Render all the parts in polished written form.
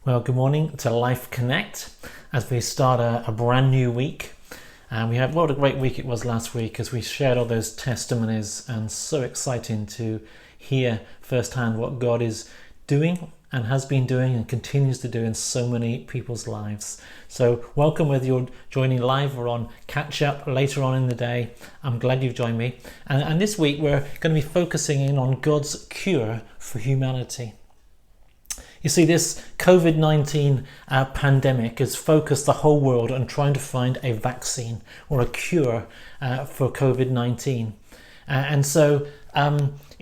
Well, good morning to Life Connect as we start a brand new week. And we had what a great week it was last week as we shared all those testimonies, and so exciting to hear firsthand what God is doing and has been doing and continues to do in so many people's lives. So welcome whether you're joining live or on catch up later on in the day. I'm glad you've joined me. And this week we're going to be focusing in on God's cure for humanity. You see, this COVID-19 pandemic has focused the whole world on trying to find a vaccine or a cure for COVID-19. And so,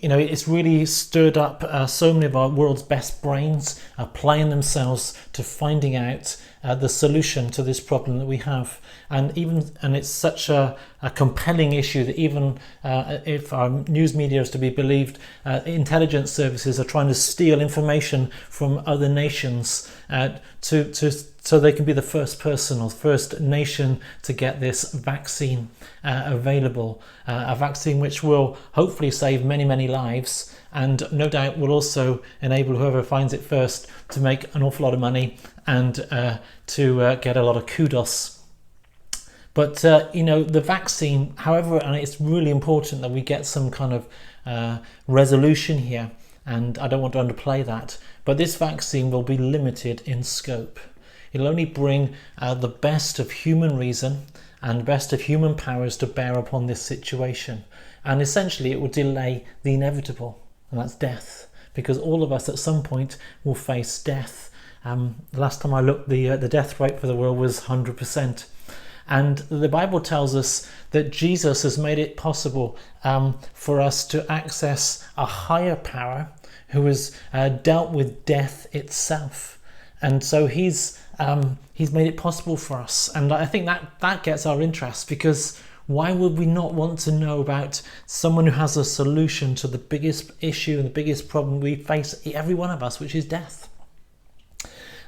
it's really stirred up so many of our world's best brains applying themselves to finding out the solution to this problem that we have. And it's such a compelling issue that even if our news media is to be believed, intelligence services are trying to steal information from other nations so they can be the first person or first nation to get this vaccine available. A vaccine which will hopefully save many, many lives, and no doubt will also enable whoever finds it first to make an awful lot of money and to get a lot of kudos. But, the vaccine, however, and it's really important that we get some kind of resolution here, and I don't want to underplay that, but this vaccine will be limited in scope. It'll only bring the best of human reason and best of human powers to bear upon this situation. And essentially it will delay the inevitable, and that's death, because all of us at some point will face death. The last time I looked, the death rate for the world was 100%. And the Bible tells us that Jesus has made it possible for us to access a higher power who has dealt with death itself. And so he's made it possible for us. And I think that gets our interest, because why would we not want to know about someone who has a solution to the biggest issue and the biggest problem we face, every one of us, which is death?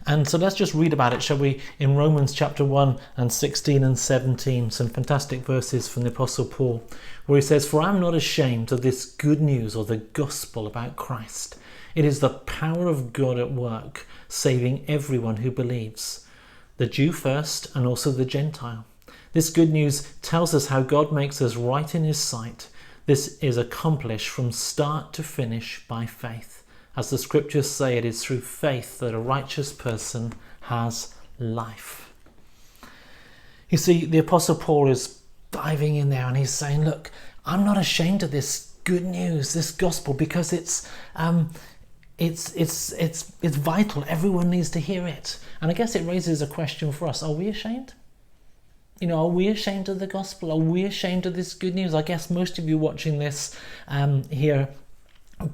And so let's just read about it, shall we, in Romans chapter 1 and 16 and 17, some fantastic verses from the Apostle Paul, where he says, "For I am not ashamed of this good news or the gospel about Christ. It is the power of God at work, saving everyone who believes, the Jew first and also the Gentile. This good news tells us how God makes us right in his sight. This is accomplished from start to finish by faith. As the scriptures say, it is through faith that a righteous person has life." You see, the Apostle Paul is diving in there and he's saying, look, I'm not ashamed of this good news, this gospel, because it's vital. Everyone needs to hear it. And I guess it raises a question for us. Are we ashamed? Are we ashamed of the gospel? Are we ashamed of this good news? I guess most of you watching this here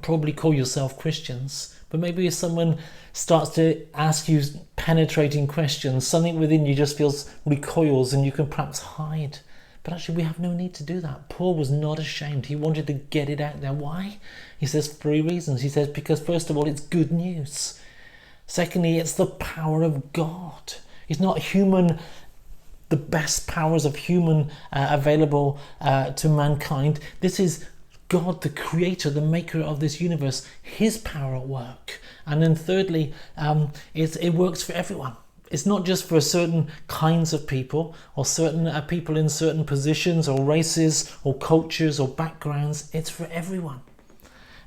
probably call yourself Christians, but maybe if someone starts to ask you penetrating questions, something within you just recoils and you can perhaps hide. But actually we have no need to do that. Paul was not ashamed. He wanted to get it out there. Why? He says 3 reasons. He says because first of all, it's good news. Secondly, it's the power of God. It's not the best powers of human available to mankind. This is God, the creator, the maker of this universe, his power at work. And then thirdly, it works for everyone. It's not just for certain kinds of people or certain people in certain positions or races or cultures or backgrounds. It's for everyone.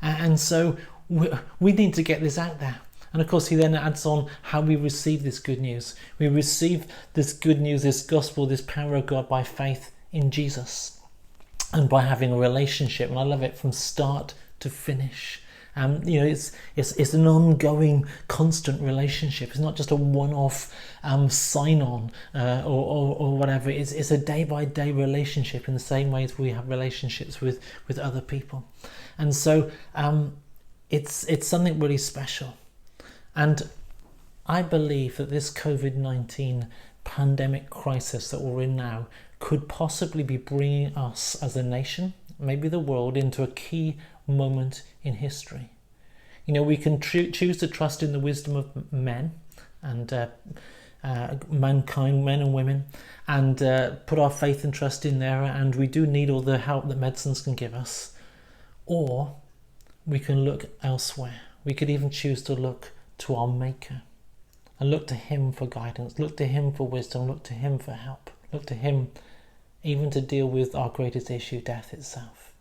And so we need to get this out there. And of course, he then adds on how we receive this good news. We receive this good news, this gospel, this power of God by faith in Jesus and by having a relationship. And I love it from start to finish. It's an ongoing, constant relationship. It's not just a one-off sign-on or whatever. It's a day-by-day relationship in the same way as we have relationships with other people. And so it's something really special. And I believe that this COVID-19 pandemic crisis that we're in now could possibly be bringing us as a nation, maybe the world, into a key moment in history. We can choose to trust in the wisdom of men and mankind, men and women, and put our faith and trust in there, and we do need all the help that medicines can give us. Or we can look elsewhere. We could even choose to look to our Maker. and look to him for guidance, look to him for wisdom, look to him for help, look to him even to deal with our greatest issue, death itself.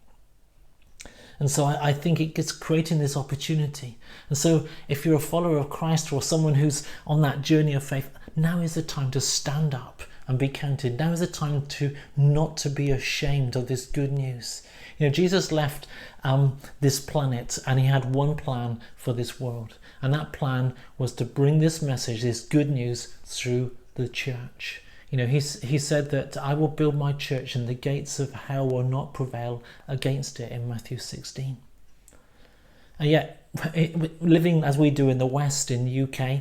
And so I think it gets creating this opportunity. And so if you're a follower of Christ or someone who's on that journey of faith, now is the time to stand up and be counted. Now is the time to not to be ashamed of this good news. You know, Jesus left this planet and he had one plan for this world. And that plan was to bring this message, this good news, through the church. You know, he said that I will build my church and the gates of hell will not prevail against it in Matthew 16. And yet, living as we do in the West, in the UK,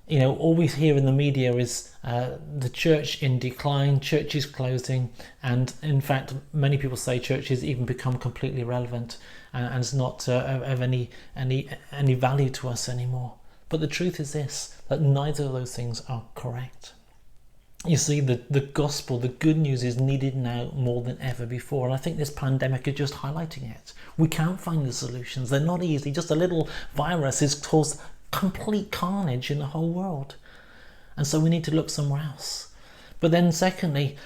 you know, all we hear in the media is the church in decline, churches closing, and in fact, many people say churches even become completely irrelevant and it's not of any value to us anymore. But the truth is this, that neither of those things are correct. You see, the gospel, the good news is needed now more than ever before. And I think this pandemic is just highlighting it. We can't find the solutions. They're not easy. Just a little virus has caused complete carnage in the whole world. And so we need to look somewhere else. But then secondly,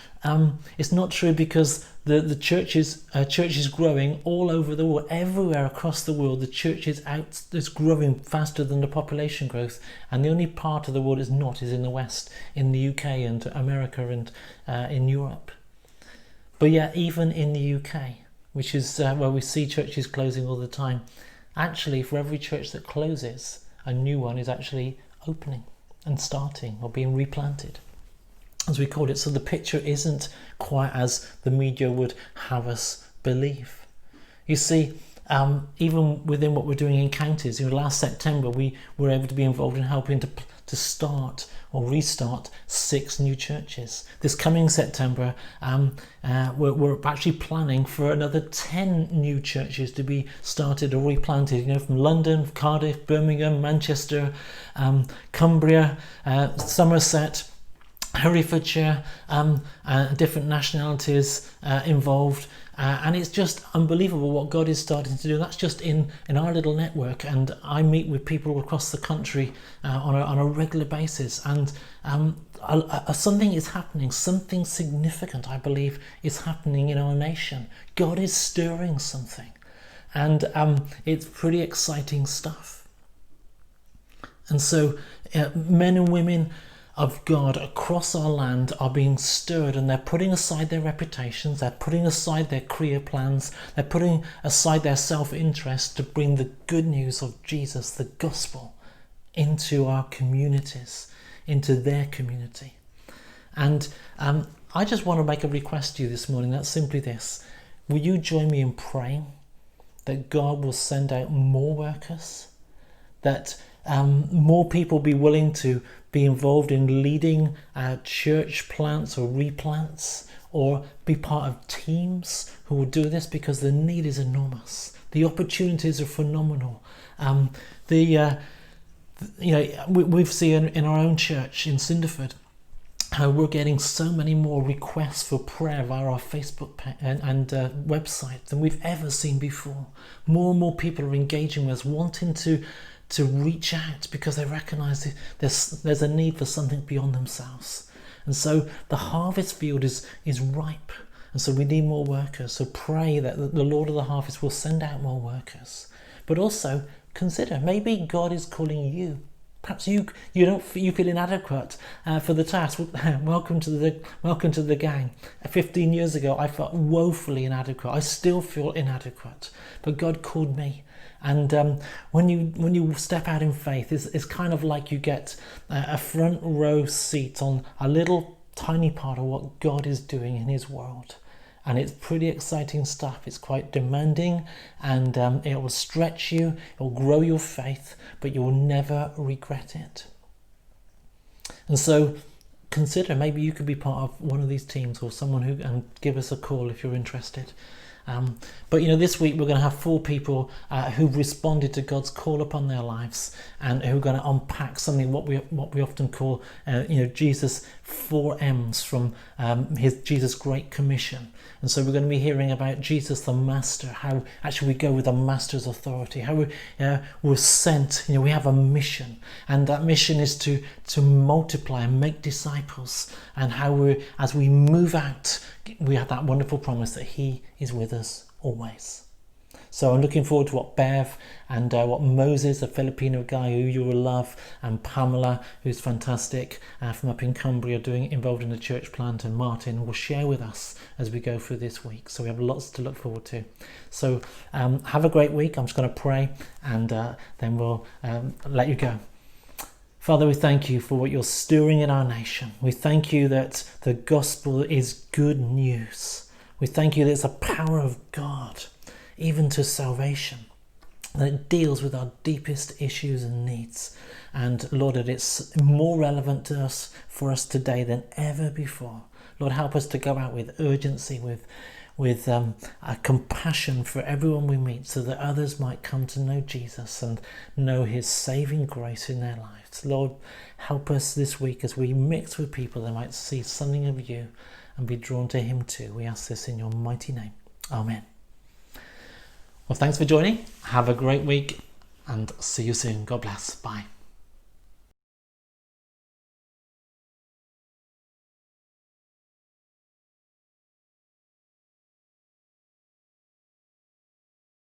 it's not true because the church is growing all over the world, everywhere across the world. The church is growing faster than the population growth, and the only part of the world is in the West, in the UK and America and in Europe. But yet, even in the UK, which is where we see churches closing all the time, actually, for every church that closes, a new one is actually opening and starting or being replanted, as we call it. So the picture isn't quite as the media would have us believe. You see, even within what we're doing in counties, last September we were able to be involved in helping to start or restart 6 new churches. This coming September, we're actually planning for another 10 new churches to be started or replanted. From London, Cardiff, Birmingham, Manchester, Cumbria, Somerset, Herefordshire, different nationalities involved, and it's just unbelievable what God is starting to do. That's just in our little network, and I meet with people across the country on a regular basis, and something is happening, something significant, I believe, is happening in our nation. God is stirring something, and it's pretty exciting stuff. And so men and women of God across our land are being stirred, and they're putting aside their reputations, they're putting aside their career plans, they're putting aside their self-interest to bring the good news of Jesus, the gospel, into our communities, into their community. And I just want to make a request to you this morning. That's simply this: will you join me in praying that God will send out more workers, that more people be willing to be involved in leading church plants or replants, or be part of teams who will do this, because the need is enormous. The opportunities are phenomenal. We've seen in our own church in Cinderford how we're getting so many more requests for prayer via our Facebook and website than we've ever seen before. More and more people are engaging with us, wanting to reach out because they recognise there's a need for something beyond themselves. And so the harvest field is ripe, and so we need more workers. So pray that the Lord of the harvest will send out more workers. But also consider, maybe God is calling you. Perhaps you feel inadequate for the task. Welcome to the gang. 15 years ago, I felt woefully inadequate. I still feel inadequate, but God called me. And when you step out in faith, it's kind of like you get a front row seat on a little tiny part of what God is doing in his world. And it's pretty exciting stuff. It's quite demanding, and it will stretch you, it will grow your faith, but you will never regret it. And so consider, maybe you could be part of one of these teams, or someone and give us a call if you're interested. But this week we're going to have 4 people who've responded to God's call upon their lives, and who are going to unpack something what we often call Jesus' 4 M's from his Jesus Great Commission. And so we're going to be hearing about Jesus the Master, how actually we go with the Master's authority, how we're sent. We have a mission, and that mission is to multiply and make disciples, and how as we move out, we have that wonderful promise that he is with us always. So I'm looking forward to what Bev and what Moses, the Filipino guy who you will love, and Pamela, who's fantastic from up in Cumbria, involved in the church plant, and Martin will share with us as we go through this week. So we have lots to look forward to. So have a great week. I'm just going to pray, and then we'll let you go. Father, we thank you for what you're stirring in our nation. We thank you that the gospel is good news. We thank you that it's a power of God, even to salvation, that it deals with our deepest issues and needs. And Lord, that it's more relevant to us, for us today than ever before. Lord, help us to go out with urgency, with a compassion for everyone we meet, so that others might come to know Jesus and know his saving grace in their lives. Lord, help us this week as we mix with people, they might see something of you and be drawn to him too. We ask this in your mighty name. Amen. Well, thanks for joining. Have a great week, and see you soon. God bless. Bye.